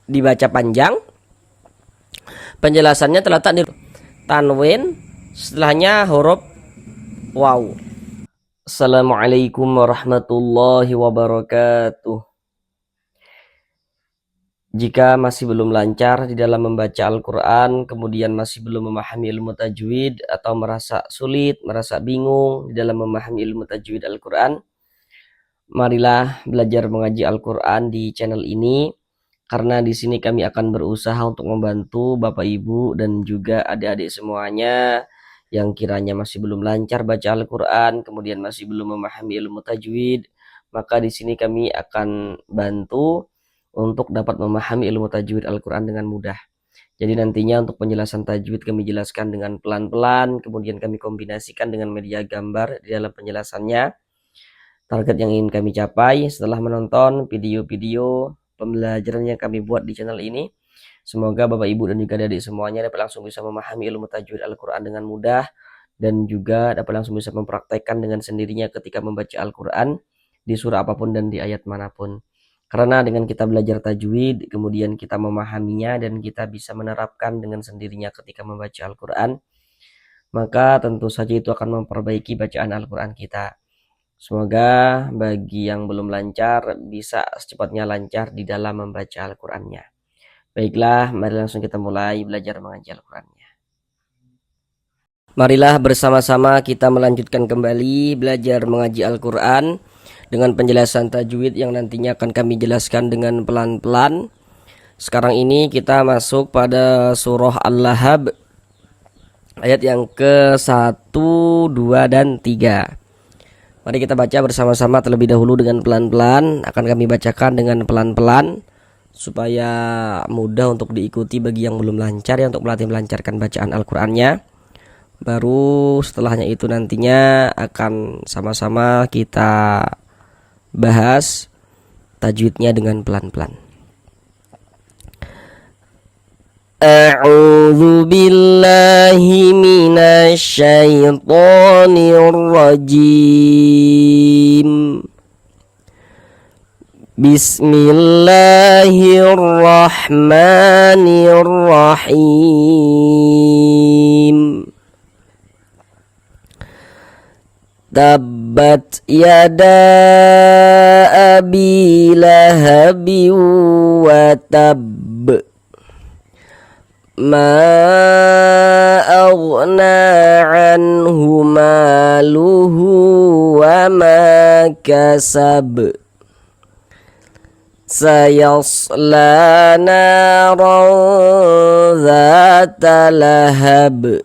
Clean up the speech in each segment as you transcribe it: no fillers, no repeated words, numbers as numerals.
dibaca panjang. Penjelasannya terletak di tanwin, setelahnya huruf waw. Assalamualaikum warahmatullahi wabarakatuh. Jika masih belum lancar di dalam membaca Al-Quran, kemudian masih belum memahami ilmu tajwid, atau merasa sulit, merasa bingung di dalam memahami ilmu tajwid Al-Quran, marilah belajar mengaji Al-Quran di channel ini, karena di sini kami akan berusaha untuk membantu Bapak Ibu dan juga adik-adik semuanya yang kiranya masih belum lancar baca Al-Quran, kemudian masih belum memahami ilmu tajwid. Maka di sini kami akan bantu untuk dapat memahami ilmu tajwid Al-Quran dengan mudah. Jadi nantinya untuk penjelasan tajwid kami jelaskan dengan pelan-pelan, kemudian kami kombinasikan dengan media gambar di dalam penjelasannya. Target yang ingin kami capai setelah menonton video-video pembelajaran yang kami buat di channel ini, semoga Bapak Ibu dan juga adik semuanya dapat langsung bisa memahami ilmu tajwid Al-Quran dengan mudah, dan juga dapat langsung bisa mempraktekkan dengan sendirinya ketika membaca Al-Quran di surah apapun dan di ayat manapun. Karena dengan kita belajar tajwid, kemudian kita memahaminya dan kita bisa menerapkan dengan sendirinya ketika membaca Al-Quran, maka tentu saja itu akan memperbaiki bacaan Al-Quran kita. Semoga bagi yang belum lancar bisa secepatnya lancar di dalam membaca Al-Qurannya. Baiklah, mari langsung kita mulai belajar mengaji Al-Qurannya. Marilah bersama-sama kita melanjutkan kembali belajar mengaji Al-Quran dengan penjelasan tajwid yang nantinya akan kami jelaskan dengan pelan-pelan. Sekarang ini kita masuk pada surah Al-Lahab ayat yang ke-1, 2, dan 3. Mari kita baca bersama-sama terlebih dahulu dengan pelan-pelan. Akan kami bacakan dengan pelan-pelan supaya mudah untuk diikuti bagi yang belum lancar ya, untuk melancarkan bacaan Al-Qur'annya. Baru setelahnya itu nantinya akan sama-sama kita bahas tajwidnya dengan pelan-pelan. A'udzu billahi minasy syaithanir rajim. Bismillahirrahmanirrahim. Tabbat yada abi lahabi wa tab. Ma aghna anhu maluhu wa ma kasab. Sayasla naran dzata lahab.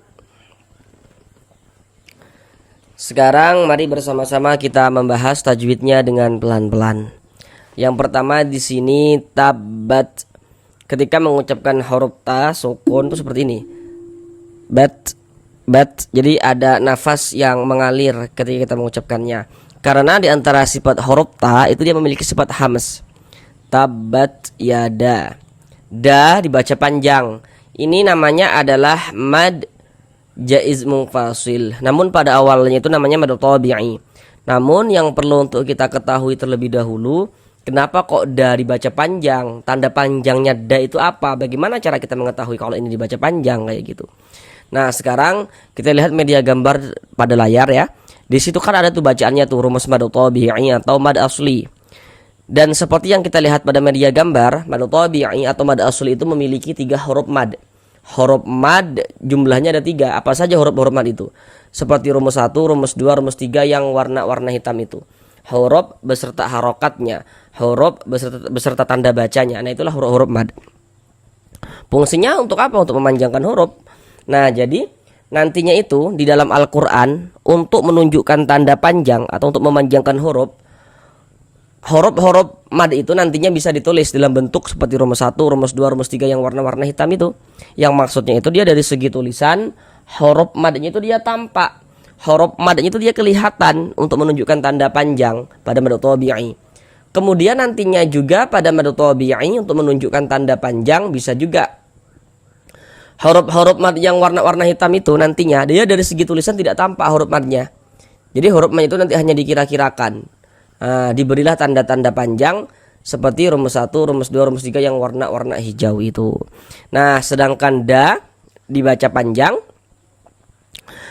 Sekarang mari bersama-sama kita membahas tajwidnya dengan pelan-pelan. Yang pertama di sini tabbat. Ketika mengucapkan huruf ta sukun itu seperti ini. Bat. Jadi ada nafas yang mengalir ketika kita mengucapkannya. Karena di antara sifat huruf ta itu dia memiliki sifat hams. Tabbat yada. Da dibaca panjang. Ini namanya adalah mad jaiz munfasil. Namun pada awalnya itu namanya mad tabi'i. Namun yang perlu untuk kita ketahui terlebih dahulu, kenapa kok da dibaca panjang? Tanda panjangnya da itu apa? Bagaimana cara kita mengetahui kalau ini dibaca panjang kayak gitu? Nah, sekarang kita lihat media gambar pada layar ya. Di situ kan ada tuh bacaannya tuh rumus mad tabi'i atau mad asli. Dan seperti yang kita lihat pada media gambar, mad tabi'i atau mad asli itu memiliki 3 huruf mad. Huruf mad jumlahnya ada 3. Apa saja huruf-huruf mad itu? Seperti rumus 1, rumus 2, rumus 3 yang warna-warna hitam itu. Huruf beserta harokatnya, huruf beserta tanda bacanya. Nah, itulah huruf-huruf mad. Fungsinya untuk apa? Untuk memanjangkan huruf. Nah, jadi nantinya itu di dalam Al-Quran untuk menunjukkan tanda panjang atau untuk memanjangkan huruf mad itu nantinya bisa ditulis dalam bentuk seperti rumus 1, rumus 2, rumus 3 yang warna-warna hitam itu. Yang maksudnya itu dia dari segi tulisan huruf madnya itu dia tampak. Huruf madnya itu dia kelihatan untuk menunjukkan tanda panjang pada mad tabi'i. Kemudian nantinya juga pada mad tabi'i untuk menunjukkan tanda panjang bisa juga huruf-huruf mad yang warna-warna hitam itu nantinya dia dari segi tulisan tidak tampak huruf madnya. Jadi huruf mad itu nanti hanya dikira-kirakan. Diberilah tanda-tanda panjang seperti rumus 1, rumus 2, rumus 3 yang warna hijau itu. Nah, sedangkan da dibaca panjang,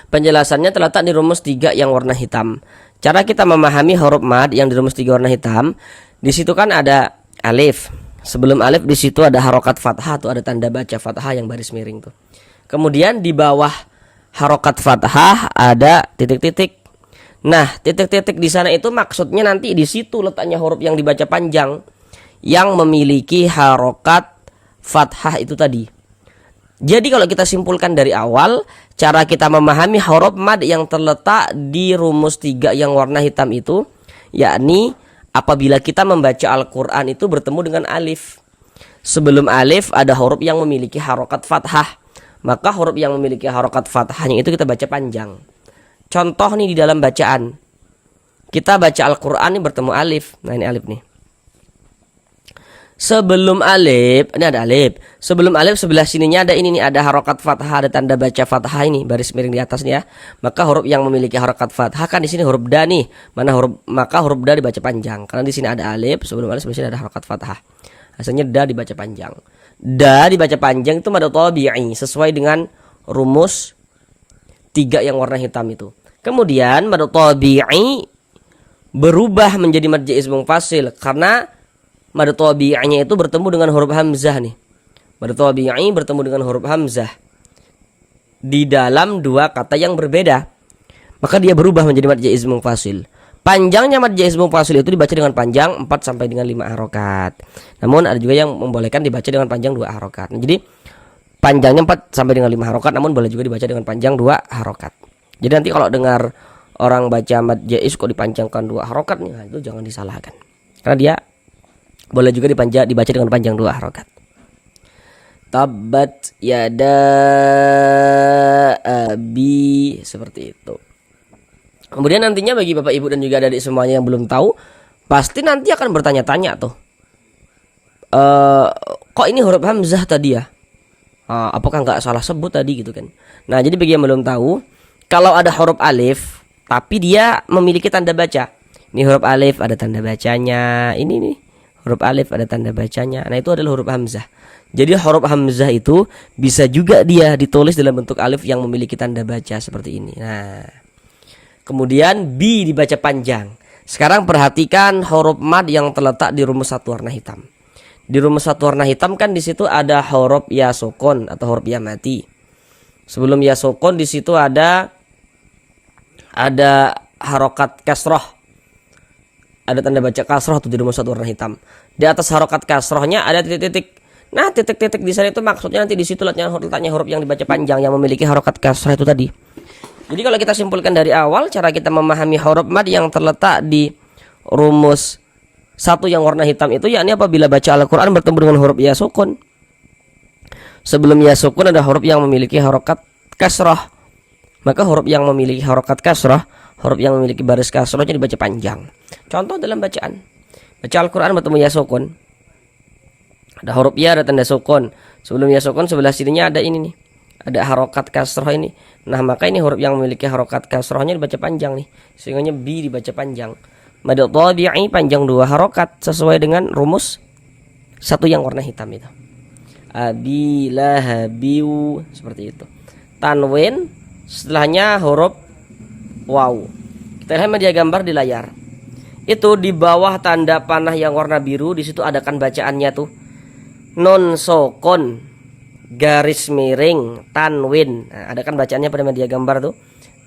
penjelasannya terletak di rumus 3 yang warna hitam. Cara kita memahami huruf mad yang di rumus 3 warna hitam, di situ kan ada alif. Sebelum alif di situ ada harokat fathah, tuh ada tanda baca fathah yang baris miring tuh. Kemudian di bawah harokat fathah ada titik-titik. Nah, titik-titik di sana itu maksudnya nanti di situ letaknya huruf yang dibaca panjang yang memiliki harokat fathah itu tadi. Jadi kalau kita simpulkan dari awal, cara kita memahami huruf mad yang terletak di rumus 3 yang warna hitam itu, yakni apabila kita membaca Al-Quran itu bertemu dengan alif. Sebelum alif ada huruf yang memiliki harokat fathah, maka huruf yang memiliki harokat fathahnya itu kita baca panjang. Contoh nih di dalam bacaan, kita baca Al-Quran ini bertemu alif. Nah, ini alif nih. Sebelum alif, ini ada alif. Sebelum alif sebelah sininya ada ini nih, ada harokat fathah, ada tanda baca fathah ini, baris miring di atas nih ya. Maka huruf yang memiliki harokat fathah kan di sini huruf da nih. Maka huruf da dibaca panjang. Karena di sini ada alif, sebelum alif sebelah sini ada harokat fathah. Asalnya da dibaca panjang. Da dibaca panjang itu mad tabi'i sesuai dengan rumus 3 yang warna hitam itu. Kemudian mad tabi'i berubah menjadi mad jaiz munfasil karena mad tabi'inya itu bertemu dengan huruf hamzah nih. Mad tabi'i bertemu dengan huruf hamzah di dalam dua kata yang berbeda. Maka dia berubah menjadi mad jaiz munfasil. Panjangnya mad jaiz munfasil itu dibaca dengan panjang 4 sampai dengan 5 harokat. Namun ada juga yang membolehkan dibaca dengan panjang 2 harokat. Nah, jadi panjangnya 4 sampai dengan 5 harokat, namun boleh juga dibaca dengan panjang 2 harokat. Jadi nanti kalau dengar orang baca mad jaiz kok dipanjangkan 2 harokat nih, nah itu jangan disalahkan. Karena dia boleh juga dibaca dengan panjang 2 harokat. Tabbat yada abi, seperti itu. Kemudian nantinya bagi Bapak Ibu dan juga adik semuanya yang belum tahu, pasti nanti akan bertanya-tanya tuh. Kok ini huruf hamzah tadi ya? Apakah nggak salah sebut tadi gitu kan? Nah, jadi bagi yang belum tahu, kalau ada huruf alif tapi dia memiliki tanda baca. Ini huruf alif ada tanda bacanya. Ini nih huruf alif ada tanda bacanya. Nah, itu adalah huruf hamzah. Jadi huruf hamzah itu bisa juga dia ditulis dalam bentuk alif yang memiliki tanda baca seperti ini. Nah, kemudian bi dibaca panjang. Sekarang perhatikan huruf mad yang terletak di rumus 1 warna hitam. Di rumus 1 warna hitam kan di situ ada huruf ya sukun atau huruf ya mati. Sebelum ya sukun di situ ada harokat kasroh. Ada tanda baca kasroh tuh di rumus 1 warna hitam. Di atas harokat kasrohnya ada titik-titik. Nah, titik-titik di sana itu maksudnya nanti di situ letaknya huruf yang dibaca panjang yang memiliki harokat kasroh itu tadi. Jadi kalau kita simpulkan dari awal, cara kita memahami huruf mad yang terletak di rumus 1 yang warna hitam itu yakni apabila baca Al-Quran bertemu dengan huruf ya sukun. Sebelum ya sukun ada huruf yang memiliki harokat kasroh. Maka huruf yang memiliki harokat kasroh, huruf yang memiliki baris kasrohnya dibaca panjang. Contoh dalam bacaan, baca Al-Quran bertemu ya sukun, ada huruf ya, ada tanda sukun. Sebelum ya sukun sebelah sininya ada ini nih, ada harokat kasroh ini. Nah, maka ini huruf yang memiliki harokat kasrohnya dibaca panjang nih, sehingga bi dibaca panjang. Mad tabi'i panjang 2 harokat sesuai dengan rumus 1 yang warna hitam itu. Abilahabiu, seperti itu. Tanwin setelahnya huruf waw. Kita lihat media gambar di layar. Itu di bawah tanda panah yang warna biru, di situ ada kan bacaannya tuh. Nun sukun garis miring tanwin. Nah, ada kan bacaannya pada media gambar tuh.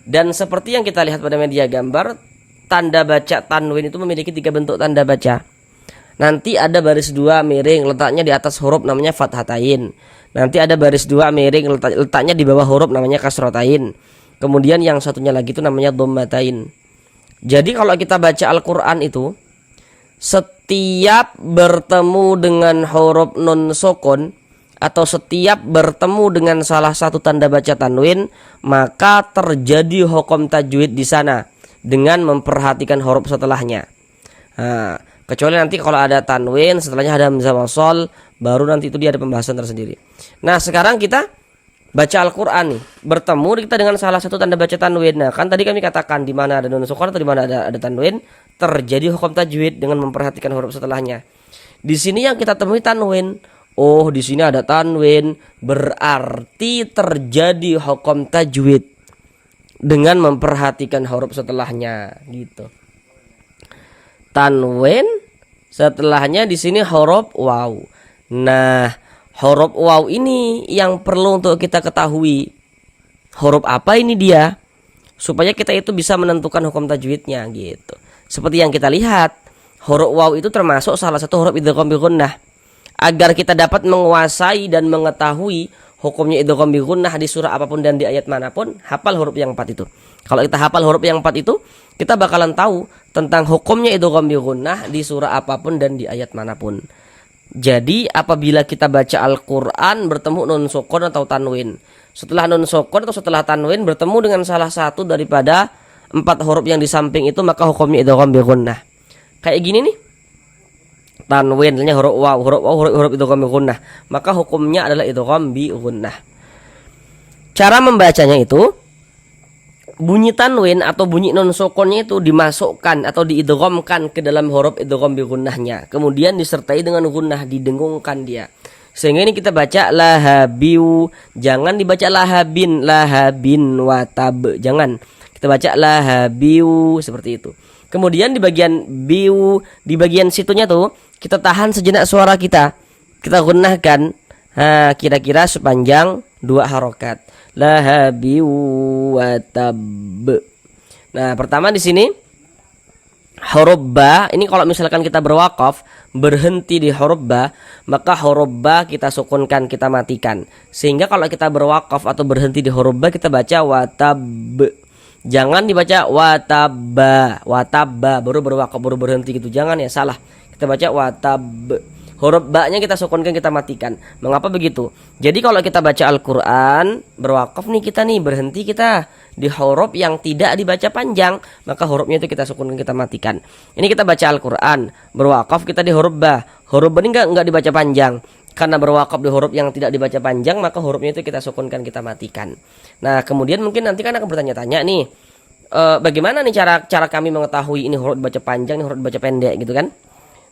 Dan seperti yang kita lihat pada media gambar, tanda baca tanwin itu memiliki 3 bentuk tanda baca. Nanti ada baris 2 miring letaknya di atas huruf namanya fathatain. Nanti ada baris 2 miring letaknya di bawah huruf namanya kasrotain. Kemudian yang satunya lagi itu namanya dhammatain. Jadi kalau kita baca Al-Quran itu, setiap bertemu dengan huruf nun sukun atau setiap bertemu dengan salah satu tanda baca tanwin, maka terjadi hukum tajwid di sana dengan memperhatikan huruf setelahnya. Nah, kecuali nanti kalau ada tanwin setelahnya ada hamzah wasol, baru nanti itu dia ada pembahasan tersendiri. Nah, sekarang kita baca Al-Quran nih, bertemu kita dengan salah satu tanda baca tanwin. Nah, kan tadi kami katakan di mana ada nun sukun atau di mana ada tanwin, terjadi hukum tajwid dengan memperhatikan huruf setelahnya. Di sini yang kita temui tanwin. Oh, di sini ada tanwin, berarti terjadi hukum tajwid dengan memperhatikan huruf setelahnya gitu. Tanwin, setelahnya di sini huruf waw. Nah, huruf waw ini yang perlu untuk kita ketahui. Huruf apa ini dia? Supaya kita itu bisa menentukan hukum tajwidnya gitu. Seperti yang kita lihat, huruf waw itu termasuk salah satu huruf idgham bi gunnah. Agar kita dapat menguasai dan mengetahui hukumnya idgham bi gunnah di surah apapun dan di ayat manapun, hafal huruf yang 4 itu. Kalau kita hafal huruf yang 4 itu, kita bakalan tahu tentang hukumnya idgham bi gunnah di surah apapun dan di ayat manapun. Jadi apabila kita baca Al-Quran bertemu nun sukun atau tanwin, setelah nun sukun atau setelah tanwin bertemu dengan salah satu daripada 4 huruf yang di samping itu, maka hukumnya idgham bi gunnah. Kayak gini nih, tanwin nya huruf waw, huruf idgham bi gunnah, maka hukumnya adalah idgham bi gunnah. Cara membacanya itu, bunyi tanwin atau bunyi nun sukunnya itu dimasukkan atau diidghamkan ke dalam huruf idgham bi gunnahnya, kemudian disertai dengan gunnah, didengungkan dia. Sehingga ini kita baca lahabiu, jangan dibaca lahabin watab, jangan. Kita baca lahabiu seperti itu. Kemudian di bagian biu, di bagian situnya tuh kita tahan sejenak suara kita gunnahkan, kira-kira sepanjang 2 harokat. Lahabiu watab. Nah, pertama di sini huruf ba, ini kalau misalkan kita berwakaf berhenti di huruf ba, maka huruf ba kita sukunkan, kita matikan. Sehingga kalau kita berwakaf atau berhenti di huruf ba, kita baca watab. Jangan dibaca watabba baru berwakaf baru berhenti gitu, jangan ya, salah. Kita baca watab. Huruf ba-nya kita sukunkan, kita matikan. Mengapa begitu? Jadi kalau kita baca Al-Quran berwakaf nih, kita nih berhenti kita di huruf yang tidak dibaca panjang, maka hurufnya itu kita sukunkan, kita matikan. Ini kita baca Al-Quran berwakaf kita di huruf ba. Huruf ba ini enggak dibaca panjang. Karena berwakaf di huruf yang tidak dibaca panjang, maka hurufnya itu kita sukunkan, kita matikan. Nah, kemudian mungkin nanti kan akan bertanya-tanya nih, bagaimana nih cara kami mengetahui ini huruf dibaca panjang, ini huruf dibaca pendek gitu kan?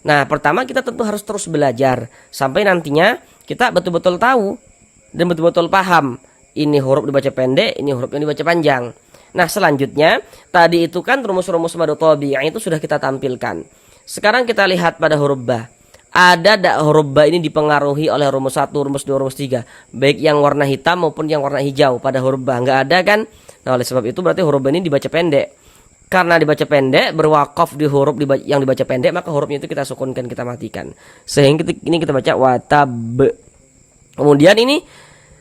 Nah, pertama kita tentu harus terus belajar sampai nantinya kita betul-betul tahu dan betul-betul paham ini huruf dibaca pendek, ini huruf yang dibaca panjang. Nah, selanjutnya tadi itu kan rumus-rumus madu tabi'i itu sudah kita tampilkan. Sekarang kita lihat pada huruf ba. Ada dak huruf ba ini dipengaruhi oleh rumus 1, rumus 2, rumus 3, baik yang warna hitam maupun yang warna hijau pada huruf ba? Enggak ada kan? Nah, oleh sebab itu berarti huruf ba ini dibaca pendek. Karena dibaca pendek, berwakaf di huruf yang dibaca pendek, maka hurufnya itu kita sukunkan, kita matikan. Sehingga ini kita baca watab. Kemudian ini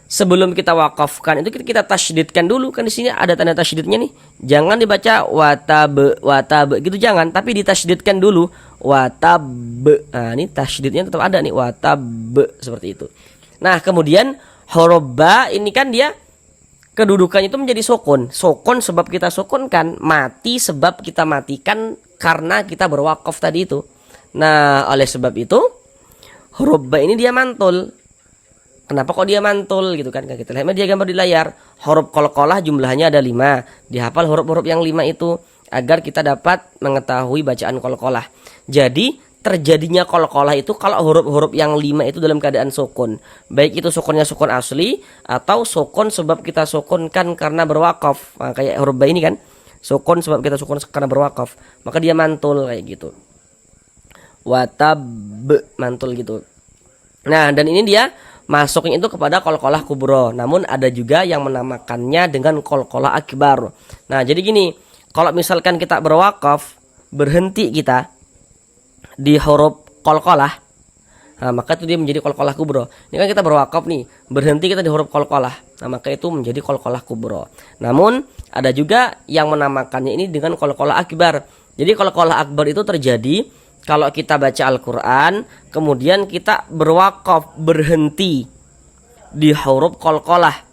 sebelum kita wakafkan itu kita tasydidkan dulu, kan di sini ada tanda tasydidnya nih. Jangan dibaca watab gitu, jangan, tapi ditasydidkan dulu watab. Nah, ini tasydidnya tetap ada nih, watab seperti itu. Nah, kemudian huruf ba ini kan dia kedudukannya itu menjadi sukun. Sukun sebab kita sukunkan, mati sebab kita matikan karena kita berwakaf tadi itu. Nah, oleh sebab itu huruf ba ini dia mantul. Kenapa kok dia mantul gitu kan? Kita lihat dia gambar di layar. Huruf qalqalah jumlahnya ada 5. Dihafal huruf-huruf yang 5 itu agar kita dapat mengetahui bacaan qalqalah. Jadi terjadinya qalqalah itu kalau huruf-huruf yang 5 itu dalam keadaan sukun. Baik itu sukunnya sukun asli atau sukun sebab kita sukunkan karena berwakaf. Nah, kayak huruf ba ini kan, sukun sebab kita sukun karena berwakaf, maka dia mantul kayak gitu. Watab, mantul gitu. Nah, dan ini dia masuknya itu kepada qalqalah kubro. Namun ada juga yang menamakannya dengan qalqalah akbar. Nah, jadi gini, kalau misalkan kita berwakaf, berhenti kita di huruf qalqalah, nah, maka itu dia menjadi qalqalah kubro. Ini kan kita berwakaf nih, berhenti kita di huruf qalqalah, nah, maka itu menjadi qalqalah kubro. Namun ada juga yang menamakannya ini dengan qalqalah akbar. Jadi qalqalah akbar itu terjadi kalau kita baca Al-Quran kemudian kita berwakaf, berhenti di huruf qalqalah.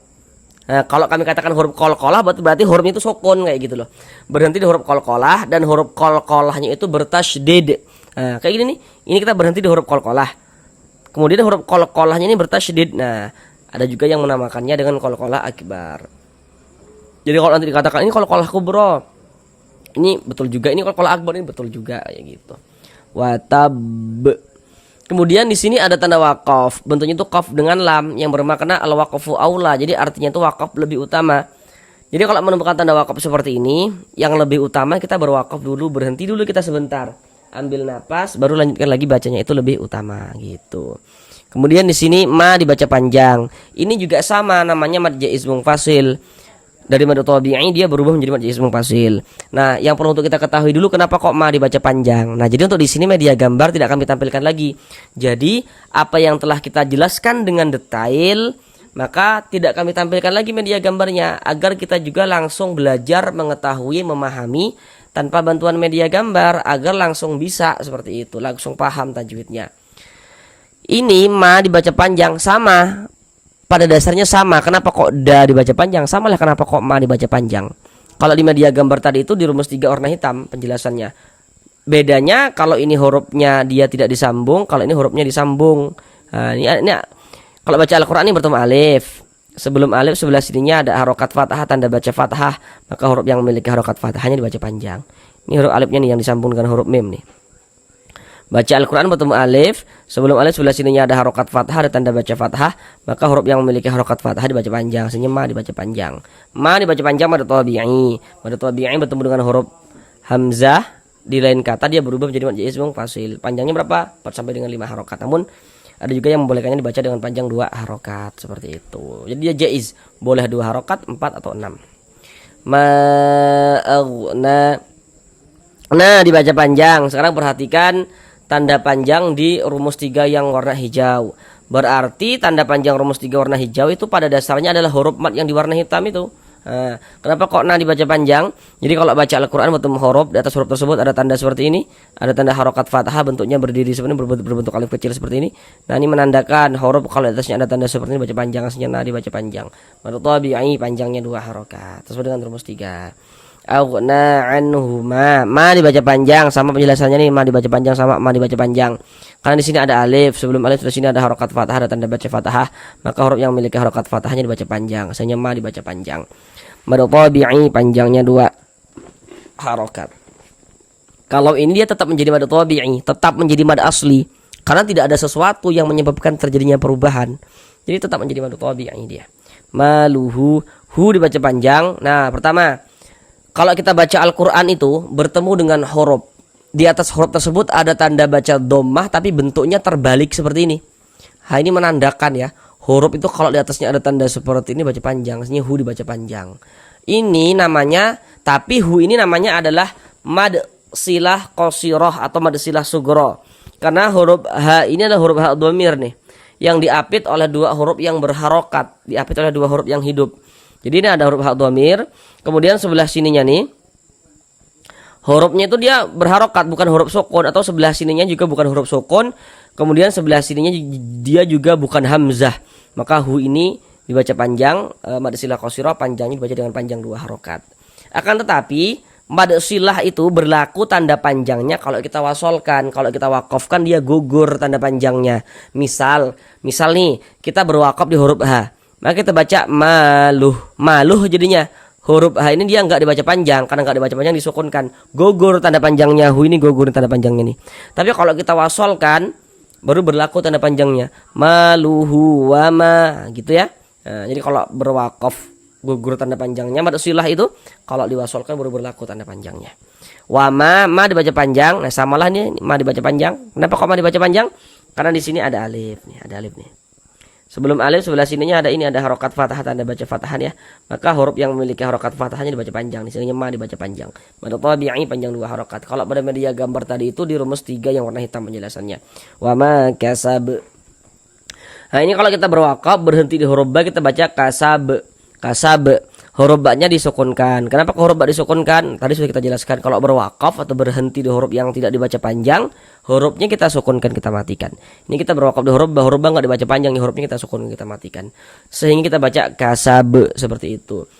Nah, kalau kami katakan huruf qalqalah berarti hurufnya itu sukun kayak gitu loh. Berhenti di huruf qalqalah dan huruf qalqalahnya itu bertasydid. Nah, kayak gini nih. Ini kita berhenti di huruf qalqalah. Kemudian huruf qalqalahnya ini bertasydid. Nah, ada juga yang menamakannya dengan qalqalah akbar. Jadi kalau nanti dikatakan ini qalqalah kubro, ini betul juga, ini qalqalah akbar, ini betul juga kayak gitu. Watab. Kemudian di sini ada tanda wakaf, bentuknya itu qaf dengan lam yang bermakna al-waqfu aula. Jadi artinya itu wakaf lebih utama. Jadi kalau menemukan tanda wakaf seperti ini, yang lebih utama kita berwakaf dulu, berhenti dulu kita sebentar. Ambil napas baru lanjutkan lagi bacanya, itu lebih utama gitu. Kemudian di sini ma dibaca panjang. Ini juga sama namanya mad jaiz munfasil. Dari mad tabi'i dia berubah menjadi mad jaiz munfasil. Nah, yang perlu untuk kita ketahui dulu kenapa kok ma dibaca panjang. Nah, jadi untuk di sini media gambar tidak kami tampilkan lagi. Jadi, apa yang telah kita jelaskan dengan detail, maka tidak kami tampilkan lagi media gambarnya agar kita juga langsung belajar mengetahui, memahami tanpa bantuan media gambar agar langsung bisa seperti itu, langsung paham tajwidnya. Ini ma dibaca panjang sama, pada dasarnya sama. Kenapa kok da dibaca panjang? Sama lah kenapa kok ma dibaca panjang. Kalau di media gambar tadi itu di rumus 3 warna hitam penjelasannya. Bedanya kalau ini hurufnya dia tidak disambung, kalau ini hurufnya disambung. Nah, ini kalau baca Al-Qur'an ini bertemu alif. Sebelum alif sebelah sininya ada harokat fathah, tanda baca fathah, maka huruf yang memiliki harokat fathahnya dibaca panjang. Ini huruf alifnya nih yang disambung dengan huruf mim nih. Baca Al-Quran bertemu alif, sebelum alif sebelah sininya ada harokat fathah, ada tanda baca fathah, maka huruf yang memiliki harokat fathah dibaca panjang. Sebenarnya ma dibaca panjang. Ma dibaca panjang mad tabi'i. Mad tabi'i bertemu dengan huruf hamzah di lain kata dia berubah menjadi mad jaiz munfasil. Panjangnya berapa? 4 sampai dengan 5 harokat. Namun ada juga yang membolehkannya dibaca dengan panjang 2 harokat seperti itu. Jadi dia jaiz, boleh 2 harokat, 4 atau 6. Nah dibaca panjang. Sekarang perhatikan tanda panjang di rumus 3 yang warna hijau. Berarti tanda panjang rumus 3 warna hijau itu pada dasarnya adalah huruf mat yang di warna hitam itu. Nah, kenapa kok nah dibaca panjang? Jadi kalau baca Al-Quran bertemu huruf, di atas huruf tersebut ada tanda seperti ini, ada tanda harokat fathah bentuknya berdiri seperti ini, berbentuk alif kecil seperti ini. Nah ini menandakan huruf kalau di atasnya ada tanda seperti ini baca panjang, aslinya nah dibaca panjang. Mad tabi'i panjangnya 2 harokat sesuai dengan rumus 3. Aghna anhuma, ma dibaca panjang sama penjelasannya nih, ma dibaca panjang sama ma dibaca panjang. Karena di sini ada alif, sebelum alif di sini ada harokat fathah, ada tanda baca fathah, maka huruf yang memiliki harokat fathahnya dibaca panjang. Asalnya ma dibaca panjang. Mad tabi'i panjangnya 2 harokat. Kalau ini dia tetap menjadi mad tabi'i, tetap menjadi mad asli, karena tidak ada sesuatu yang menyebabkan terjadinya perubahan. Jadi tetap menjadi mad tabi'i dia. Maluhu, hu dibaca panjang. Nah, pertama, kalau kita baca Al-Quran itu bertemu dengan huruf, di atas huruf tersebut ada tanda baca dhammah tapi bentuknya terbalik seperti ini. Nah ini menandakan ya, huruf itu kalau di atasnya ada tanda seperti ini baca panjang, artinya hu dibaca panjang. Ini namanya, tapi hu ini namanya adalah mad silah qasirah atau mad silah sugro. Karena huruf ha ini adalah huruf ha dhamir nih, yang diapit oleh 2 huruf yang berharokat, diapit oleh 2 huruf yang hidup. Jadi ini ada huruf ha dhamir, kemudian sebelah sininya nih hurufnya itu dia berharokat, bukan huruf sukun, atau sebelah sininya juga bukan huruf sukun, kemudian sebelah sininya dia juga bukan hamzah. Maka hu ini dibaca panjang, mad silah qasirah panjangnya dibaca dengan panjang 2 harokat. Akan tetapi mad silah itu berlaku tanda panjangnya kalau kita wasolkan, kalau kita wakafkan dia gugur tanda panjangnya. Misal nih kita berwakaf di huruf ha, maka kita baca maluh jadinya. Huruf ha ini dia nggak dibaca panjang, karena nggak dibaca panjang disukunkan, gugur tanda panjangnya. Hu ini gugur tanda panjangnya nih. Tapi kalau kita wasolkan baru berlaku tanda panjangnya, maluhu wama gitu ya. Nah, jadi kalau berwakaf gugur tanda panjangnya, mad silah itu kalau diwasolkan baru berlaku tanda panjangnya. Wama, ma dibaca panjang. Nah samalah nih ma dibaca panjang. Kenapa kok ma dibaca panjang? Karena di sini ada alif nih, ada alif nih. Sebelum alif sebelah sininya ada ini, ada harokat fathah, tanda baca fathahan ya. Maka huruf yang memiliki harokat fathahnya dibaca panjang. Di sini ma dibaca panjang. Mad tabi'i panjang 2 harokat. Kalau pada media gambar tadi itu di rumus 3 yang warna hitam penjelasannya. Wa ma kasab. Nah ini kalau kita berwakaf berhenti di huruf ba, kita baca kasab. Kasab. Huruf ba-nya disukunkan. Kenapa huruf ba disukunkan? Tadi sudah kita jelaskan. Kalau berwakaf atau berhenti di huruf yang tidak dibaca panjang, hurufnya kita sukunkan, kita matikan. Ini kita berwakaf di huruf ba nggak dibaca panjang, nih hurufnya kita sukunkan, kita matikan. Sehingga kita baca kasab seperti itu.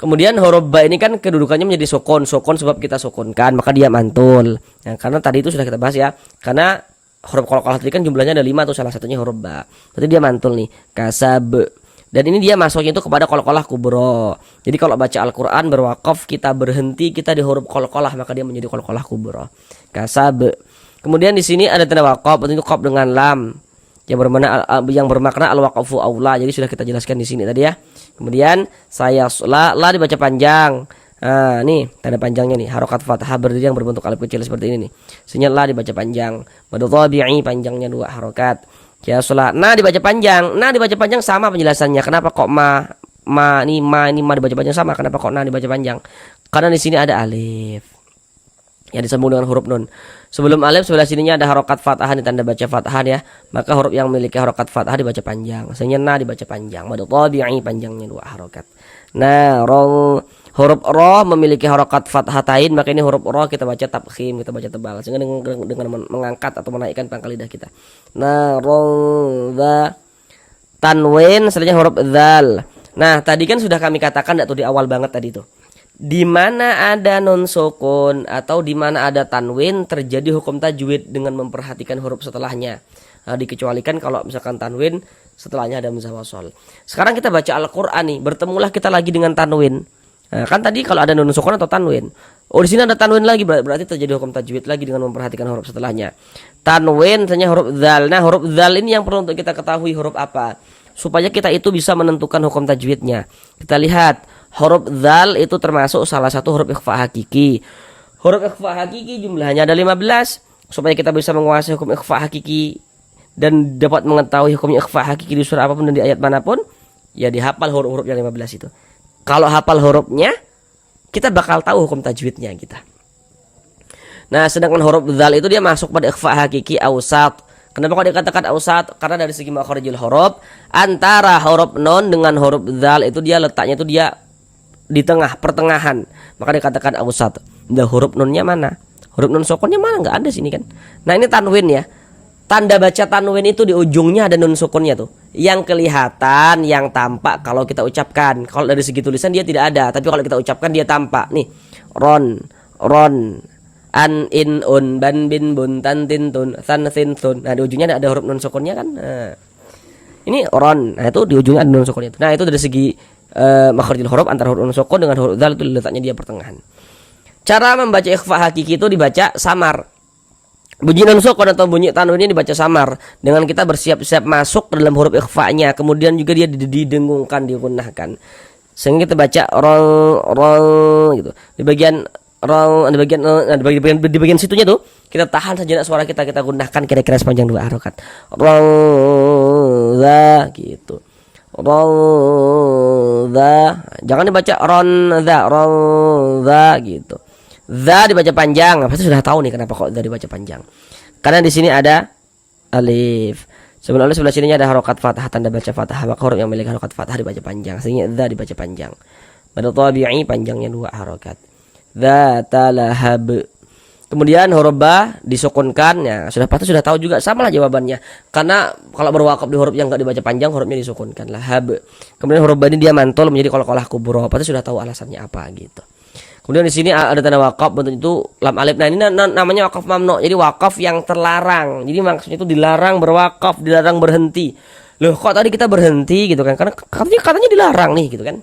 Kemudian huruf ba ini kan kedudukannya menjadi sukun sebab kita sukunkan, maka dia mantul. Nah, karena tadi itu sudah kita bahas ya. Karena huruf qalqalah tadi kan jumlahnya ada 5 atau salah satunya huruf ba. Berarti dia mantul nih, kasab. Dan ini dia masuknya itu kepada qalqalah kubro. Jadi kalau baca Al-Quran berwakaf kita berhenti kita di huruf qalqalah, maka dia menjadi qalqalah kubro. Kasab. Kemudian di sini ada tanda waqaf, itu qaf dengan lam yang bermakna al-waqfu aula. Jadi sudah kita jelaskan di sini tadi ya. Kemudian saya la dibaca panjang. Nah, nih tanda panjangnya nih, harokat fathah berdiri yang berbentuk alif kecil seperti ini nih. Sinyal la dibaca panjang. Mad tabi'i panjangnya 2 harokat. Ya sholat. Nah dibaca panjang. Nah dibaca panjang sama penjelasannya. Kenapa kok ma ini dibaca panjang sama? Kenapa kok na dibaca panjang? Karena di sini ada alif yang disambung dengan huruf nun. Sebelum alif sebelah sininya ada harokat fathahan, tanda baca fathahan ya. Maka huruf yang memiliki harokat fathah dibaca panjang. Misalnya na dibaca panjang. Mad tabi'i panjangnya 2 harokat. Nah, huruf ro memiliki harokat fathatain, maka ini huruf ro kita baca tabkhim, kita baca tebal. Sehingga dengan mengangkat atau menaikkan pangkal lidah kita. Nah, dha tanwin setelahnya huruf dzal. Nah, tadi kan sudah kami katakan tuh di awal banget tadi tuh. Di mana ada nun sukun atau di mana ada tanwin terjadi hukum tajwid dengan memperhatikan huruf setelahnya. Nah, dikecualikan kalau misalkan tanwin setelahnya ada hamzah wasol. Sekarang kita baca Al-Qur'an nih, bertemulah kita lagi dengan tanwin. Nah, kan tadi kalau ada nun sukun atau tanwin. Oh, di sini ada tanwin lagi, berarti terjadi hukum tajwid lagi dengan memperhatikan huruf setelahnya. Tanwin misalnya huruf dzal. Nah, huruf dzal ini yang perlu untuk kita ketahui huruf apa supaya kita itu bisa menentukan hukum tajwidnya. Kita lihat huruf dzal itu termasuk salah satu huruf ikhfa hakiki. Huruf ikhfa hakiki jumlahnya ada 15. Supaya kita bisa menguasai hukum ikhfa hakiki dan dapat mengetahui hukum ikhfa hakiki di surah apapun dan di ayat manapun, ya dihafal huruf-huruf yang 15 itu. Kalau hafal hurufnya, kita bakal tahu hukum tajwidnya kita. Nah, sedangkan huruf dzal itu dia masuk pada ikhfa hakiki awsat. Kenapa kok dikatakan awsat? Karena dari segi makharijul huruf, antara huruf nun dengan huruf dzal itu dia letaknya itu dia di tengah, pertengahan. Maka dikatakan awsat. Nah, huruf nunnya mana? Huruf nun sukunnya mana? Enggak ada sini kan. Nah, ini tanwin ya. Tanda baca tanwin itu di ujungnya ada nun sukunnya tuh. Yang kelihatan, yang tampak kalau kita ucapkan. Kalau dari segi tulisan dia tidak ada, tapi kalau kita ucapkan dia tampak. Nih, ron, an, in, un, ban, bin, bun, tan, tin, tun, san, sin, sun. Nah, di ujungnya ada huruf nun sukunnya kan. Nah, ini ron. Nah, itu di ujungnya ada nun sukunnya. Nah, itu dari segi makharijul huruf antara huruf nun sukun dengan huruf dzal itu letaknya dia pertengahan. Cara membaca ikhfa hakiki itu dibaca samar. Bunyi nun sukun atau bunyi tanwin ini dibaca samar dengan kita bersiap-siap masuk ke dalam huruf ikhfa-nya. Kemudian juga dia didengungkan, digunahkan. Sehingga kita baca rong gitu. Di bagian di bagian situnya tuh kita tahan sejenak suara kita gunakan kira-kira sepanjang 2 harokat. Ron gitu. Ron jangan dibaca ron gitu. Za dibaca panjang. Pasti sudah tahu nih kenapa kok za dibaca panjang. Karena di sini ada alif. Sebenarnya sebelah sininya ada harokat fathah, tanda baca fathah. Maka huruf yang memiliki harokat fathah dibaca panjang. Sehingga za dibaca panjang. Mad tabi'i panjangnya 2 harokat. Dzata lahab. Kemudian huruf ba disukunkan. Ya, pasti sudah tahu juga, samalah jawabannya. Karena kalau berwakaf di huruf yang enggak dibaca panjang, hurufnya disukunkan, lahab. Kemudian huruf ba ini dia mantul menjadi qalqalah kubra. Pasti sudah tahu alasannya apa gitu. Kemudian di sini ada tanda wakaf, bentuk itu lam alif. Nah, ini namanya wakaf mamnu. Jadi wakaf yang terlarang. Jadi maksudnya itu dilarang berwakaf, dilarang berhenti. Loh, kok tadi kita berhenti gitu kan? Karena katanya dilarang nih gitu kan.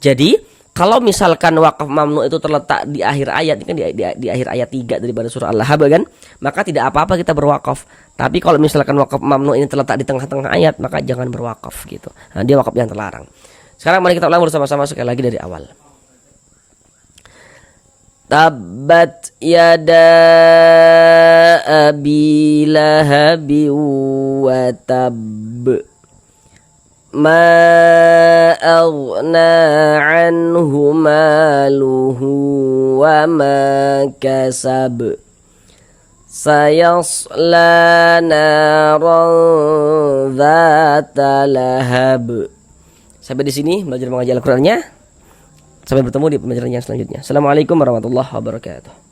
Jadi kalau misalkan wakaf mamnu itu terletak di akhir ayat, kan di akhir ayat 3 daripada surah Al-Lahab kan, maka tidak apa-apa kita berwakaf. Tapi kalau misalkan wakaf mamnu ini terletak di tengah-tengah ayat, maka jangan berwakaf gitu. Nah, dia wakaf yang terlarang. Sekarang mari kita ulang bersama-sama sekali lagi dari awal. Tabbat yada abi lahabi wa tab. Ma aghna anhu maluhu wa ma kasab. Sayasla naran dzata lahab. Sampai di sini belajar mengaji Al-Qur'annya. Sampai bertemu di pembelajaran yang selanjutnya. Assalamualaikum warahmatullahi wabarakatuh.